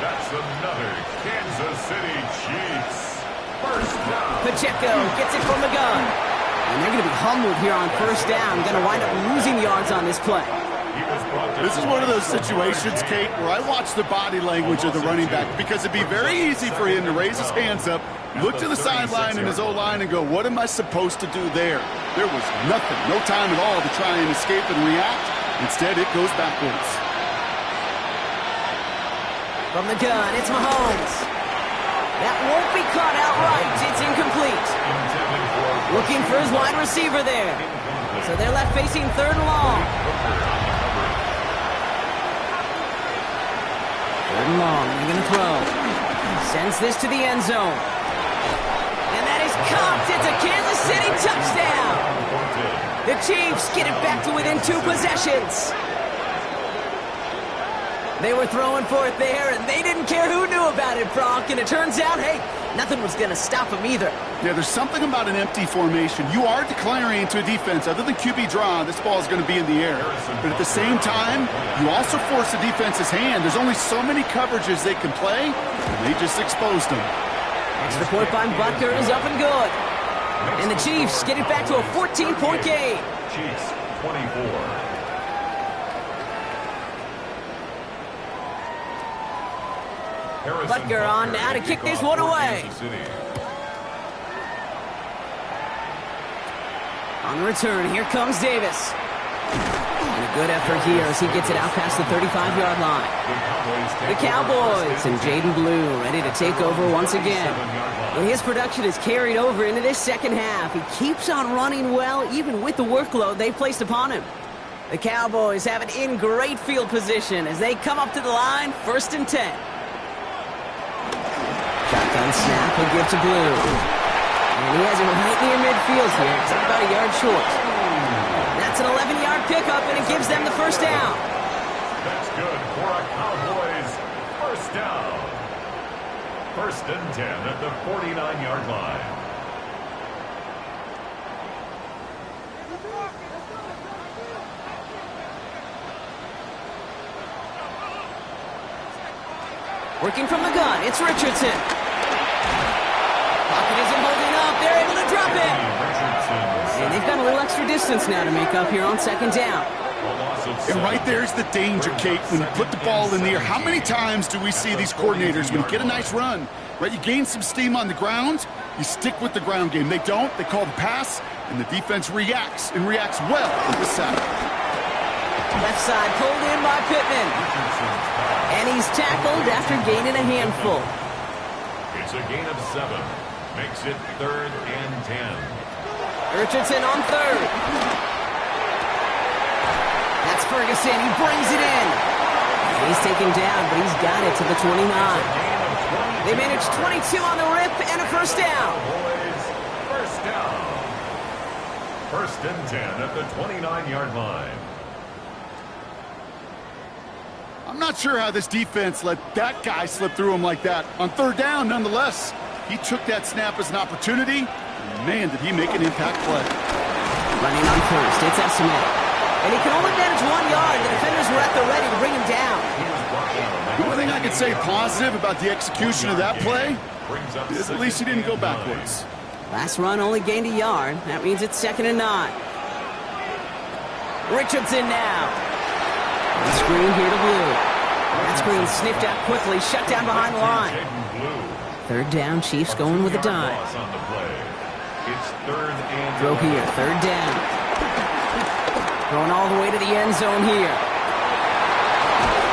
That's another Kansas City Chiefs. First down. Pacheco gets it from the gun. And they're going to be humbled here on first down. Going to wind up losing yards on this play. This is one of those situations, Kate, where I watch the body language of the running back because it'd be very easy for him to raise his hands up, look to the sideline and his O-line and go, what am I supposed to do there? There was nothing, no time at all to try and escape and react. Instead, it goes backwards. From the gun, it's Mahomes. That won't be caught outright. It's incomplete. Looking for his wide receiver there. So they're left facing third and long. Third and long, they're going to throw. Sends this to the end zone. And that is caught. It's a Kansas City touchdown. The Chiefs get it back to within 2 possessions. They were throwing for it there, and they didn't care who knew about it, Brock. And it turns out, hey, nothing was going to stop them either. Yeah, there's something about an empty formation. You are declaring to a defense, other than QB draw, this ball is going to be in the air. But at the same time, you also force the defense's hand. There's only so many coverages they can play, and they just exposed them. Extra point by Butker is up and good. And the Chiefs get it back to a 14-point game. Chiefs 24. Butker on now to kick this one away. On the return, here comes Davis. And a good effort here as he gets it out past the 35-yard line. The Cowboys and Jaden Blue ready to take over once again. And his production is carried over into this second half. He keeps on running well, even with the workload they've placed upon him. The Cowboys have it in great field position as they come up to the line, 1st and 10. Shotgun snap, he'll give to Blue. And he has it right near midfield here. It's about a yard short. That's an 11-yard pickup, and it gives them the first down. That's good for a Cowboys first down. 1st and 10 at the 49-yard line. Working from the gun, it's Richardson. Pocket isn't holding up. They're able to drop it. And they've got a little extra distance now to make up here on 2nd down. And right there's the danger, Kate, when you put the ball in the air. How many times do we see these coordinators, when you get a nice run, right, you gain some steam on the ground, you stick with the ground game. They don't. They call the pass, and the defense reacts, and reacts well with the sack. Left side pulled in by Pittman. And he's tackled after gaining a handful. It's a gain of 7. Makes it 3rd and 10. Richardson on 3rd. That's Ferguson. He brings it in. And he's taken down, but he's got it to the 29. They managed 22 on the rip and a first down. First down. 1st and 10 at the 29-yard line. I'm not sure how this defense let that guy slip through him like that. On 3rd down, nonetheless, he took that snap as an opportunity. And man, did he make an impact play. Running on 1st, it's Estimate. And he can only manage 1 yard. The defenders were at the ready to bring him down. The only thing I can say positive about the execution of that play is at least he didn't go backwards. Last run only gained a yard. That means it's 2nd and 9. Richardson now. The screen here to Blue. That screen sniffed out quickly, shut down behind the line. Third down, Chiefs going with a dive. Throw here, third down. Throwing all the way to the end zone here.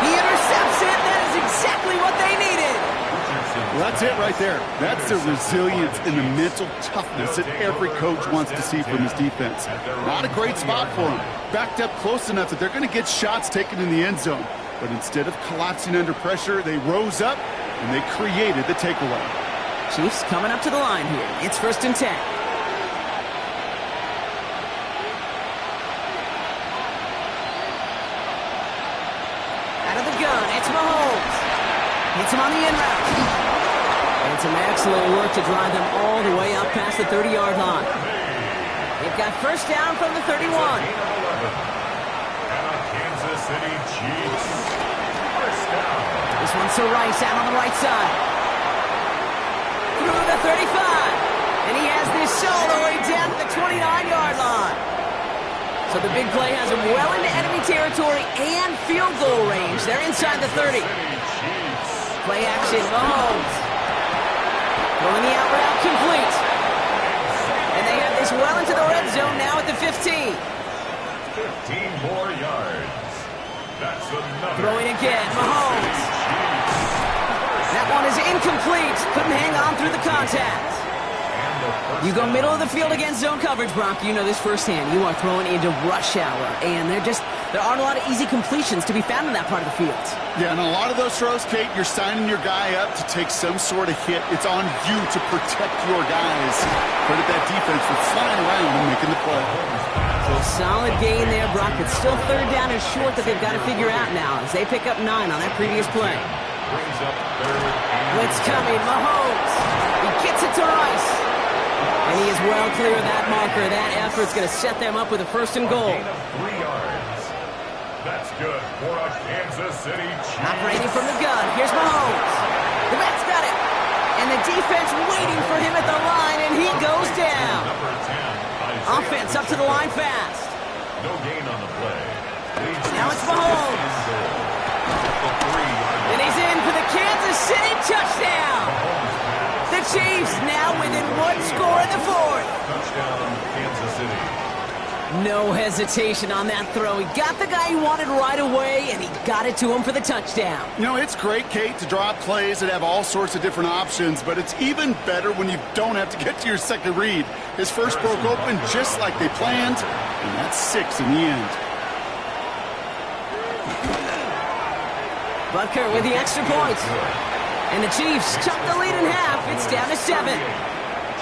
He intercepts it. That is exactly what they needed. Well, that's it right there. That's the resilience and the mental toughness that every coach wants to see from his defense. Not a great spot for him. Backed up close enough that they're going to get shots taken in the end zone. But instead of collapsing under pressure, they rose up and they created the takeaway. Chiefs coming up to the line here. It's 1st and 10. Out of the gun, it's Mahomes. Hits him on the in route. And some excellent work to drive them all the way up past the 30-yard line. They've got first down from the 31. Kansas City Chiefs. First down. This one's to Rice out on the right side. Through the 35. And he has this all the way down to the 29-yard line. So the big play has him well into enemy territory and field goal range. They're inside the 30. Play action, Mahomes. Throwing the out route complete. And they have this well into the red zone now at the 15. 15 more yards. That's another. Throwing again, Mahomes. That one is incomplete. Couldn't hang on through the contact. You go middle of the field against zone coverage, Brock. You know this firsthand. You are throwing into rush hour, and there aren't a lot of easy completions to be found in that part of the field. Yeah, and a lot of those throws, Kate, you're signing your guy up to take some sort of hit. It's on you to protect your guys. Credit that defense for flying around and making the play. So solid gain there, Brock. It's still third down and short that they've got to figure out now as they pick up 9 on that previous play. Blitz coming, Mahomes. He gets it to Rice. And he is well clear of that marker. That effort's going to set them up with a 1st and goal. 3 yards. That's good for a Kansas City Chiefs. Operating from the gun. Here's Mahomes. The Mets got it. And the defense waiting for him at the line, and he goes down. Offense up to the line fast. No gain on the play. Now it's Mahomes. And he's in for the Kansas City touchdown. The Chiefs now within 1 score in the 4th. Touchdown, Kansas City. No hesitation on that throw. He got the guy he wanted right away, and he got it to him for the touchdown. You know, it's great, Kate, to draw plays that have all sorts of different options, but it's even better when you don't have to get to your second read. His first broke open just like they planned, and that's 6 in the end. Butker with the extra point. And the Chiefs cut the lead in half. It's down to 7.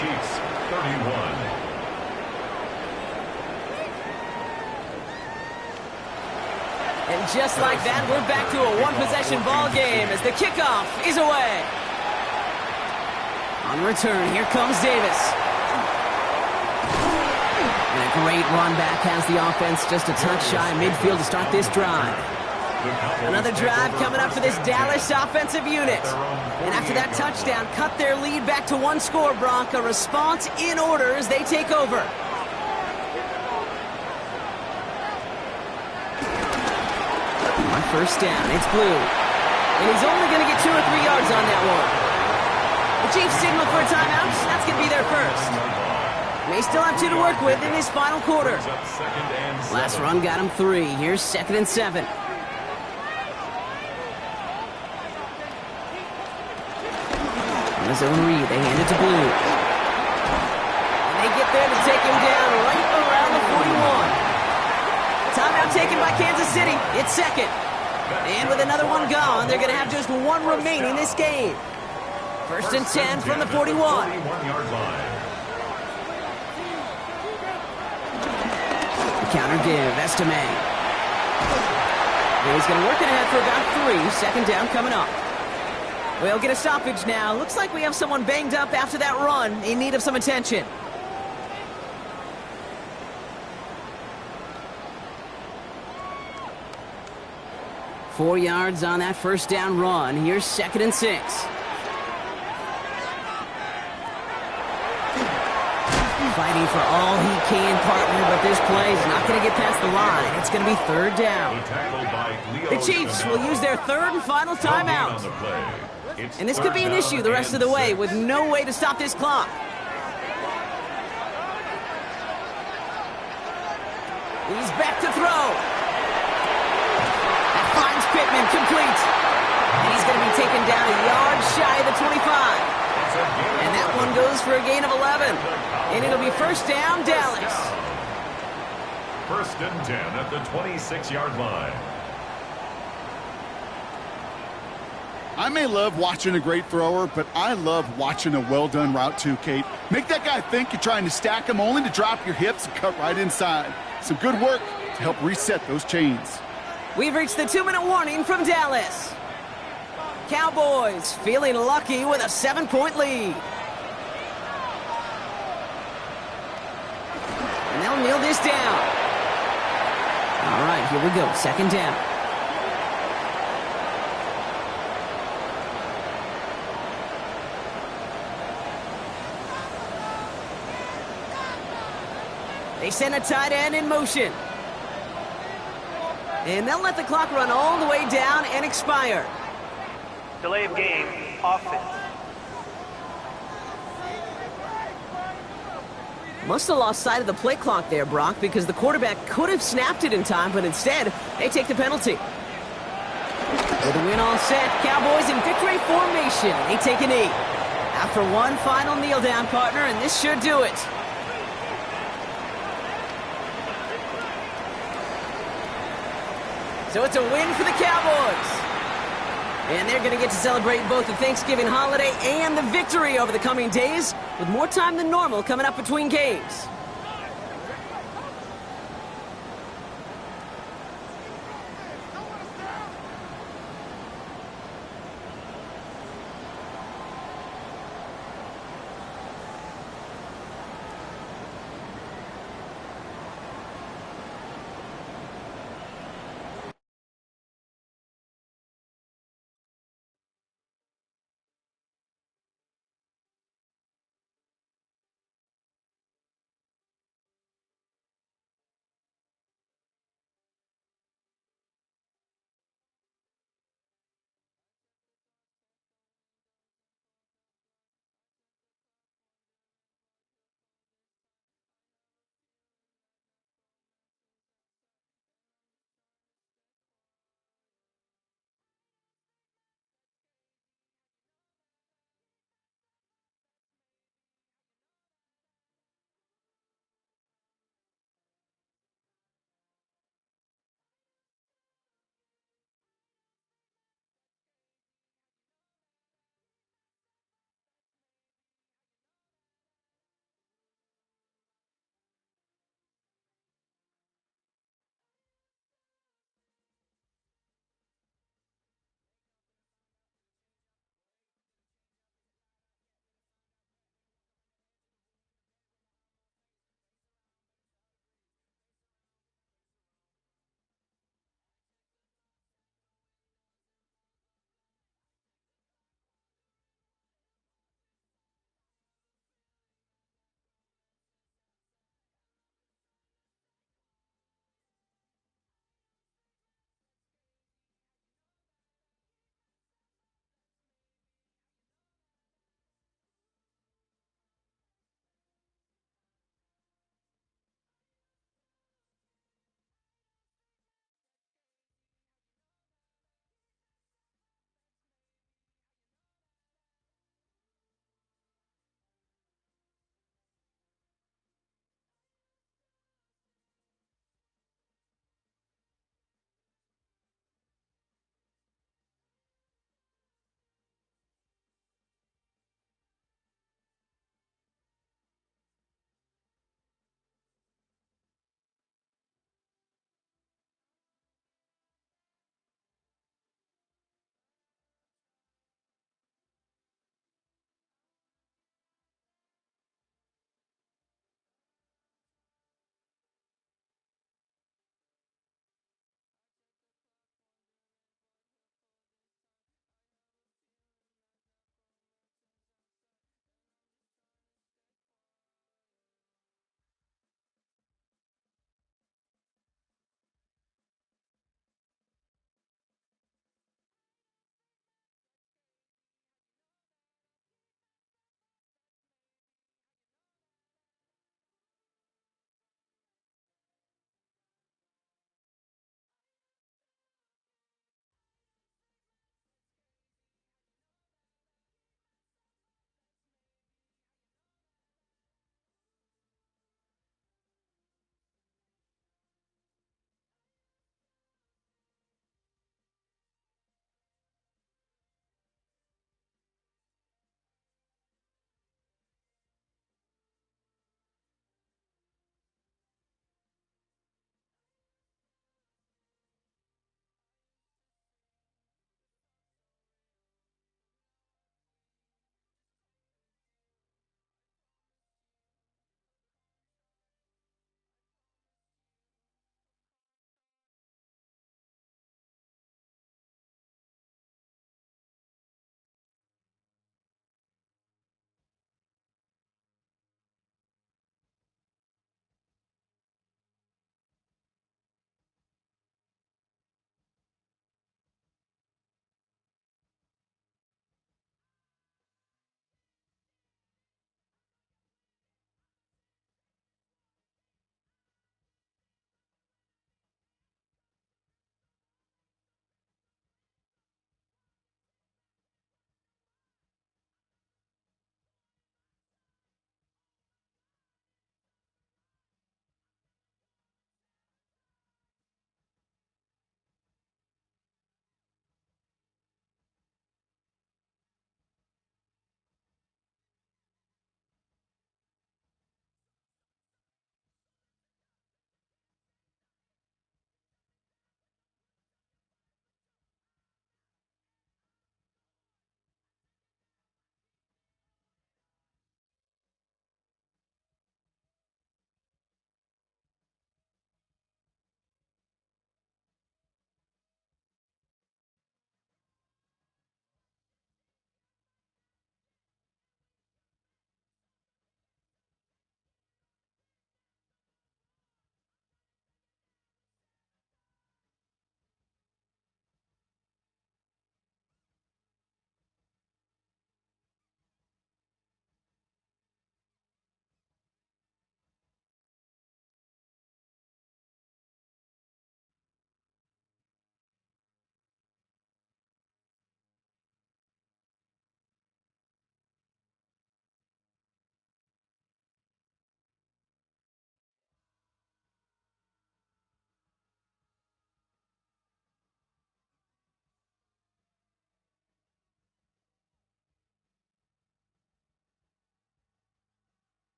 Chiefs 31. And just like that, we're back to a one-possession ball game as the kickoff is away. On return, here comes Davis. And a great run back has the offense just a touch shy of midfield to start this drive. Another drive coming up for this Dallas offensive unit. And after that touchdown, cut their lead back to 1 score, Brock. A response in order as they take over. On first down, it's Blue. And he's only going to get 2 or 3 yards on that one. The Chiefs signal for a timeout. That's going to be their first. May still have 2 to work with in this final quarter. Last run got him 3. Here's 2nd and 7. On his own read, they hand it to Blue. And they get there to take him down right around the 41. Timeout taken by Kansas City. It's 2nd. And with another one gone, they're going to have just 1 remaining this game. 1st and 10 from the 41. 41-yard line. The counter give, Estime. And he's going to work it ahead for about 3. 2nd down coming up. We'll get a stoppage now. Looks like we have someone banged up after that run in need of some attention. Four yards on that first down run. Here's 2nd and 6. Fighting Looking for all he can, partner, but this play is not going to get past the line. It's going to be third down. The Chiefs will use their third and final timeout. And this could be an issue the rest of the way with no way to stop this clock. He's back to throw. That finds Pittman, complete. And he's going to be taken down a yard shy of the 25. And that one goes for a gain of 11. And it'll be first down, Dallas. First and 10 at the 26-yard line. I may love watching a great thrower, but I love watching a well-done route too, Kate. Make that guy think you're trying to stack him only to drop your hips and cut right inside. Some good work to help reset those chains. We've reached the 2-minute warning from Dallas. Cowboys feeling lucky with a 7-point lead. And they'll kneel this down. All right, here we go. Second down. They send a tight end in motion. And they'll let the clock run all the way down and expire. Delay of game, offense. Must have lost sight of the play clock there, Brock, because the quarterback could have snapped it in time, but instead, they take the penalty. With the win all set, Cowboys in victory formation. They take a knee. After one final kneel down, partner, and this should do it. So it's a win for the Cowboys. And they're going to get to celebrate both the Thanksgiving holiday and the victory over the coming days, with more time than normal coming up between games.